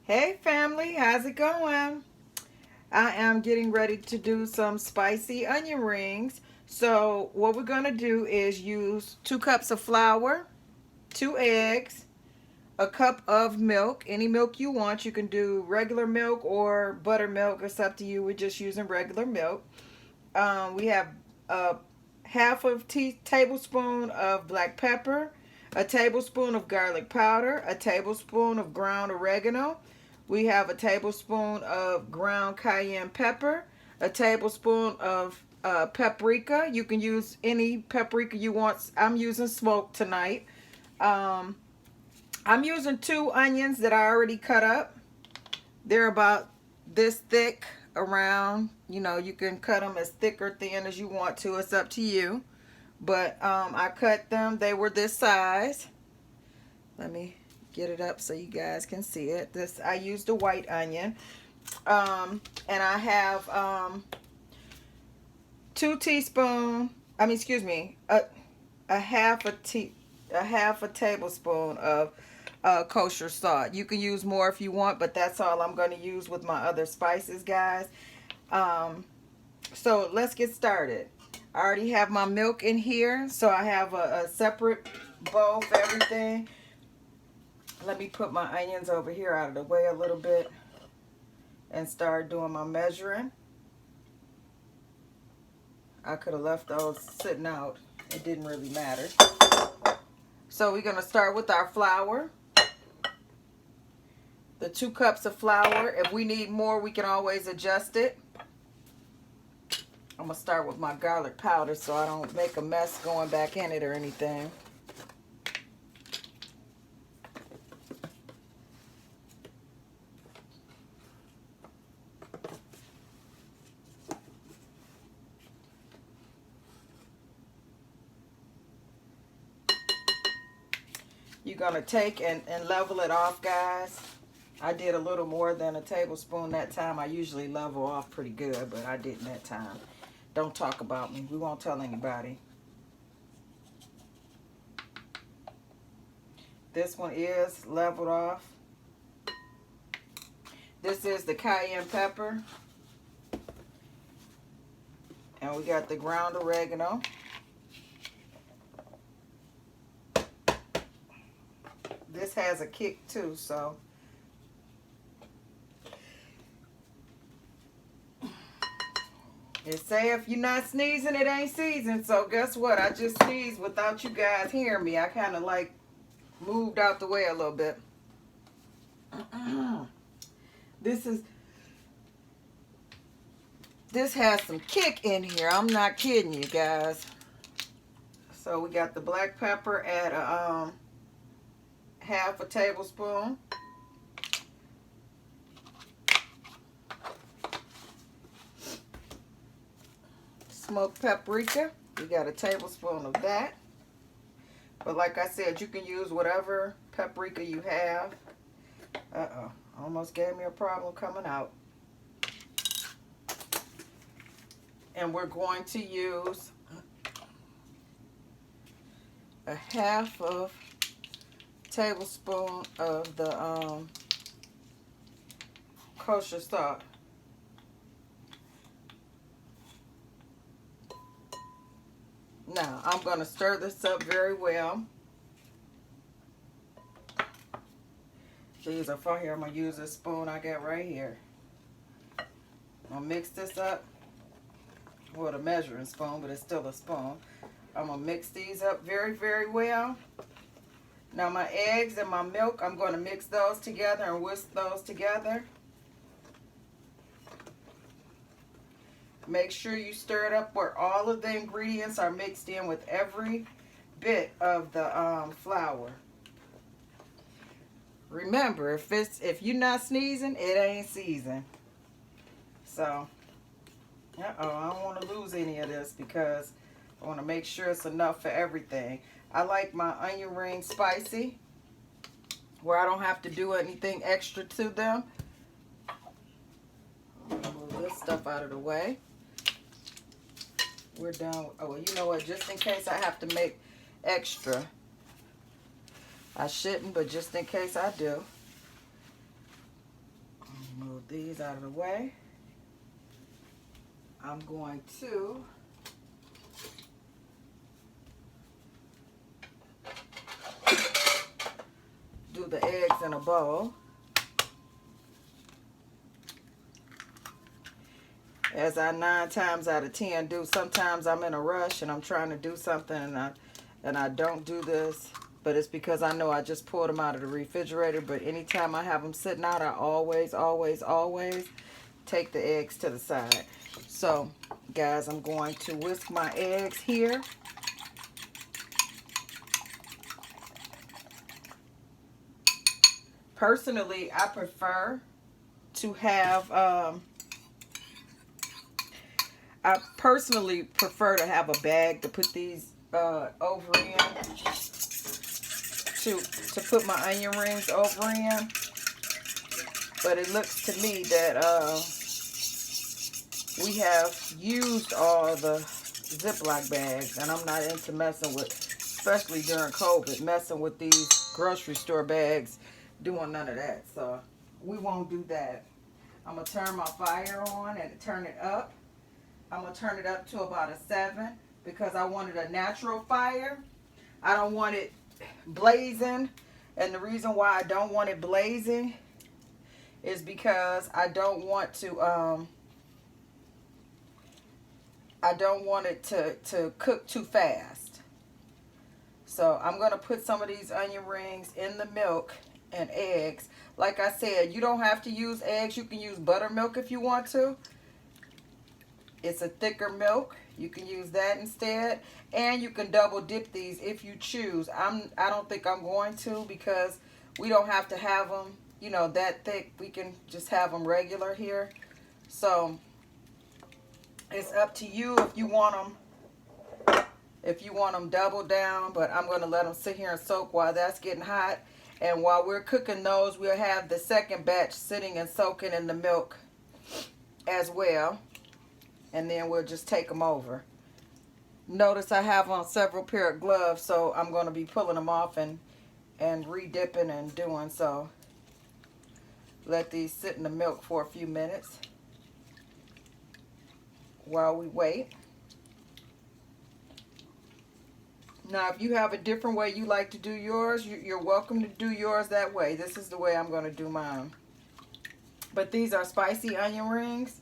Hey family, how's it going? I am getting ready to do some spicy onion rings. So what we're going to do is use 2 cups of flour, 2 eggs, a cup of milk, any milk you want. You can do regular milk or buttermilk. It's up to you. We're just using regular milk. We have a half of tablespoon of black pepper, a tablespoon of garlic powder, a tablespoon of ground oregano. We have a tablespoon of ground cayenne pepper, a tablespoon of paprika. You can use any paprika you want. I'm using smoked tonight. Um, I'm using 2 onions that I already cut up. They're about this thick around. You know, you can cut them as thick or thin as you want to. It's up to you. But I cut them. They were this size. Let me get it up so you guys can see it. This I used a white onion. And I have 2 teaspoon. I mean, excuse me, a half a tablespoon of kosher salt. You can use more if you want, but that's all I'm going to use with my other spices, guys. So let's get started. I already have my milk in here, so I have a separate bowl for everything. Let me put my onions over here out of the way a little bit and start doing my measuring. I could have left those sitting out. It didn't really matter. So we're going to start with our flour. The 2 cups of flour. If we need more, we can always adjust it. I'm going to start with my garlic powder so I don't make a mess going back in it or anything. You're going to take and level it off, guys. I did a little more than a tablespoon that time. I usually level off pretty good, but I didn't that time. Don't talk about me. We won't tell anybody. This one is leveled off. This is the cayenne pepper. And we got the ground oregano. This has a kick too, so it say if you're not sneezing, it ain't seasoned. So guess what? I just sneezed without you guys hearing me. I kind of like moved out the way a little bit. This has some kick in here. I'm not kidding you guys. So we got the black pepper at a half a tablespoon. Smoked paprika, we got a tablespoon of that. But like I said, you can use whatever paprika you have. Almost gave me a problem coming out. And we're going to use a half of tablespoon of the kosher salt. Now, I'm going to stir this up very well. These are for here. I'm going to use this spoon I got right here. I'm going to mix this up. Well, a measuring spoon, but it's still a spoon. I'm going to mix these up very, very well. Now, my eggs and my milk, I'm going to mix those together and whisk those together. Make sure you stir it up where all of the ingredients are mixed in with every bit of the flour. Remember, if you're not sneezing, it ain't seasoned. So, I don't want to lose any of this because I want to make sure it's enough for everything. I like my onion rings spicy, where I don't have to do anything extra to them. I'm going to move this stuff out of the way. We're done. Oh, you know what? Just in case I have to make extra. I shouldn't, but just in case I do. these out of the way. I'm going to do the eggs in a bowl. As I 9 times out of 10 do. Sometimes I'm in a rush and I'm trying to do something and I don't do this, but it's because I know I just pulled them out of the refrigerator. But anytime I have them sitting out, I always take the eggs to the side. So guys, I'm going to whisk my eggs here. Personally, I prefer to have I personally prefer to have a bag to put these over in, to put my onion rings over in. But it looks to me that we have used all the Ziploc bags, and I'm not into messing with, especially during COVID, messing with these grocery store bags, doing none of that. So we won't do that. I'm going to turn my fire on and turn it up. I'm going to turn it up to about a 7 because I wanted a natural fire. I don't want it blazing. And the reason why I don't want it blazing is because I don't want to, I don't want it to cook too fast. So I'm going to put some of these onion rings in the milk and eggs. Like I said, you don't have to use eggs. You can use buttermilk if you want to. It's a thicker milk. You can use that instead. And you can double dip these if you choose. I don't think I'm going to because we don't have to have them, you know, that thick. We can just have them regular here. So it's up to you if you want them double down, but I'm going to let them sit here and soak while that's getting hot. And while we're cooking those, we'll have the second batch sitting and soaking in the milk as well. And then we'll just take them over. Notice I have on several pair of gloves, so I'm going to be pulling them off and re-dipping and doing so. Let these sit in the milk for a few minutes while we wait. Now, if you have a different way you like to do yours, you're welcome to do yours that way. This is the way I'm going to do mine. But these are spicy onion rings.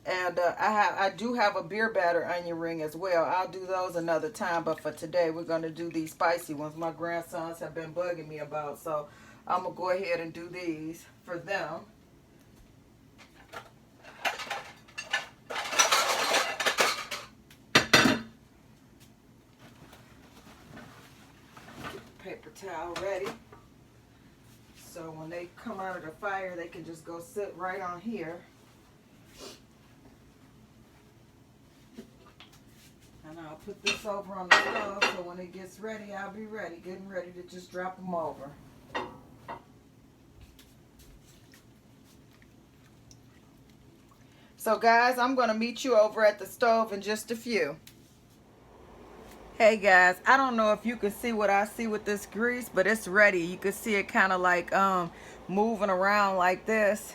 And I do have a beer batter onion ring as well. I'll do those another time. But for today, we're going to do these spicy ones my grandsons have been bugging me about. So I'm going to go ahead and do these for them. Get the paper towel ready. So when they come out of the fire, they can just go sit right on here. And I'll put this over on the stove so when it gets ready, I'll be ready, getting ready to just drop them over. So guys, I'm going to meet you over at the stove in just a few. Hey guys, I don't know if you can see what I see with this grease, but it's ready. You can see it kind of like moving around like this.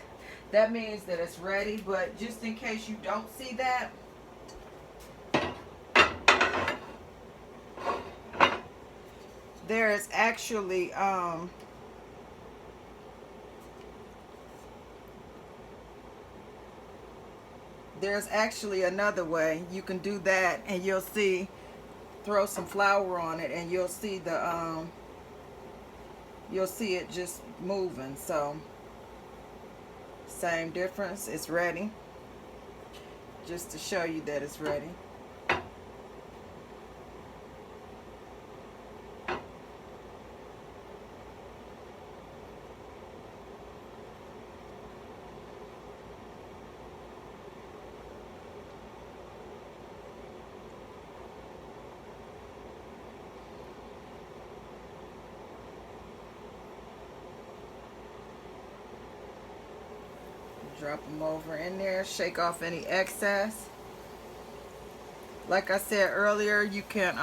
That means that it's ready, but just in case you don't see that, there is actually there's actually another way you can do that, and you'll see, throw some flour on it and you'll see the you'll see it just moving. So same difference, it's ready, just to show you that it's ready. Drop them over in there, shake off any excess. Like I said earlier, you can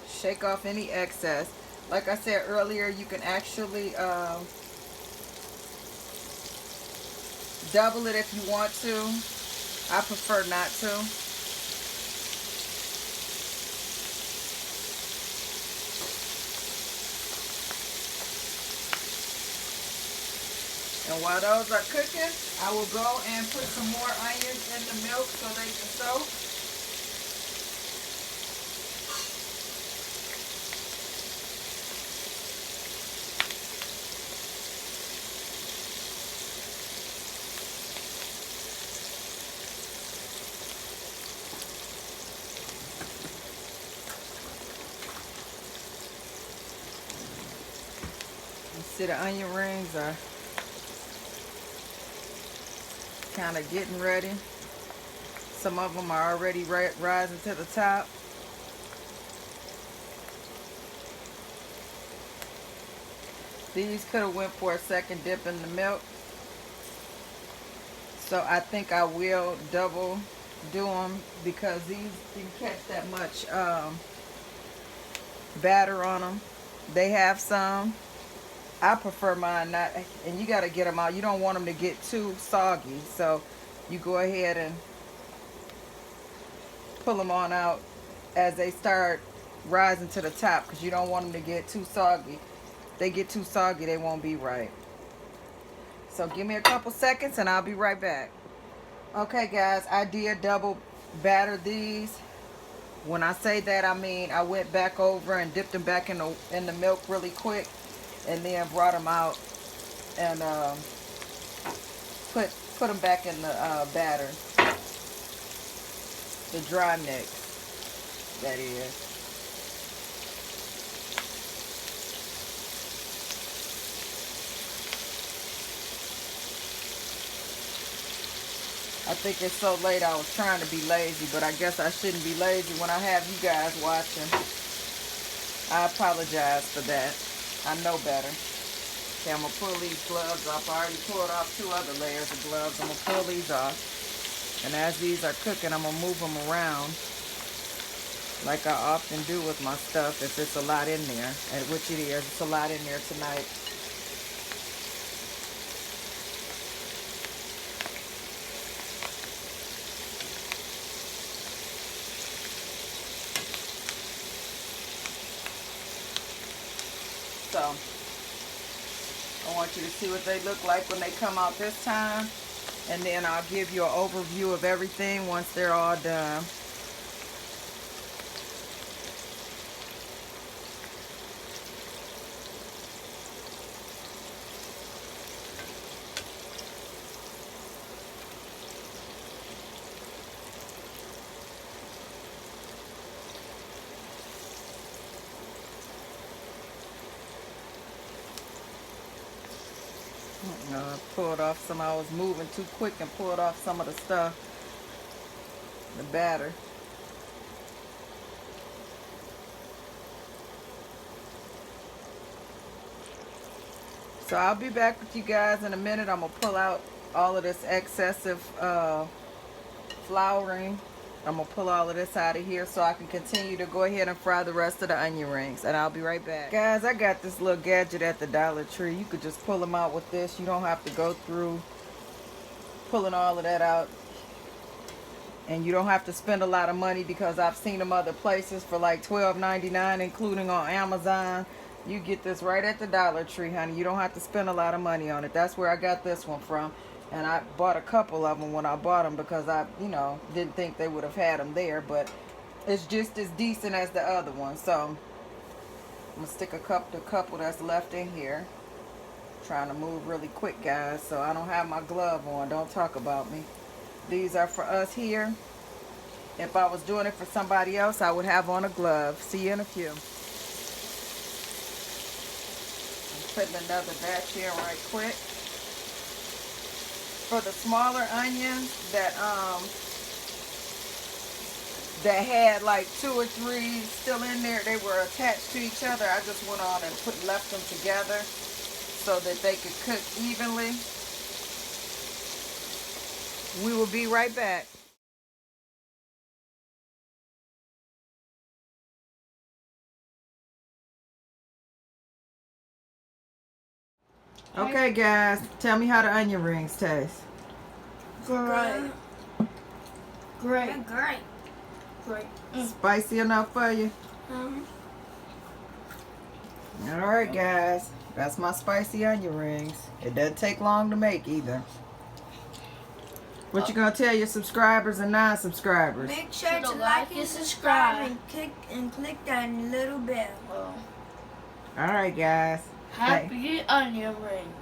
shake off any excess. Like I said earlier, you can actually Double it if you want to. I prefer not to. And while those are cooking, I will go and put some more onions in the milk so they can soak. You see the onion rings are kind of getting ready. Some of them are already rising to the top. These could have went for a second dip in the milk. So I think I will double do them because these didn't catch that much batter on them. They have some. I prefer mine not, and you got to get them out. You don't want them to get too soggy. So you go ahead and pull them on out as they start rising to the top because you don't want them to get too soggy. If they get too soggy, they won't be right. So give me a couple seconds and I'll be right back. Okay guys, I did double batter these. When I say that, I mean I went back over and dipped them back in the milk really quick and then brought them out and put them back in the batter. The dry mix, that is. I think it's so late I was trying to be lazy, but I guess I shouldn't be lazy when I have you guys watching. I apologize for that. I know better. Okay, I'm going to pull these gloves off. I already pulled off 2 other layers of gloves. I'm going to pull these off. And as these are cooking, I'm going to move them around like I often do with my stuff if it's a lot in there, and which it is. It's a lot in there tonight. So I want you to see what they look like when they come out this time, and then I'll give you an overview of everything once they're all done. Pulled off some. I was moving too quick and pulled off some of the stuff, the batter. So I'll be back with you guys in a minute. I'm gonna pull out all of this excessive flouring. I'm gonna pull all of this out of here so I can continue to go ahead and fry the rest of the onion rings, and I'll be right back. Guys, I got this little gadget at the Dollar Tree. You could just pull them out with this. You don't have to go through pulling all of that out, and you don't have to spend a lot of money because I've seen them other places for like $12.99, including on Amazon. You get this right at the Dollar Tree, honey. You don't have to spend a lot of money on it. That's where I got this one from. And I bought a couple of them when I bought them because I, didn't think they would have had them there. But it's just as decent as the other one. So I'm going to stick the couple that's left in here. Trying to move really quick, guys. So I don't have my glove on. Don't talk about me. These are for us here. If I was doing it for somebody else, I would have on a glove. See you in a few. I'm putting another batch in right quick. For the smaller onions that had like 2 or 3 still in there, they were attached to each other. I just went on and left them together so that they could cook evenly. We will be right back. Okay guys, tell me how the onion rings taste. Great. Great. Great. Great. Spicy enough for you? Alright guys, that's my spicy onion rings. It doesn't take long to make either. What you gonna tell your subscribers and non-subscribers? Make sure to like and subscribe and click that little bell. Alright guys. Happy onion ring.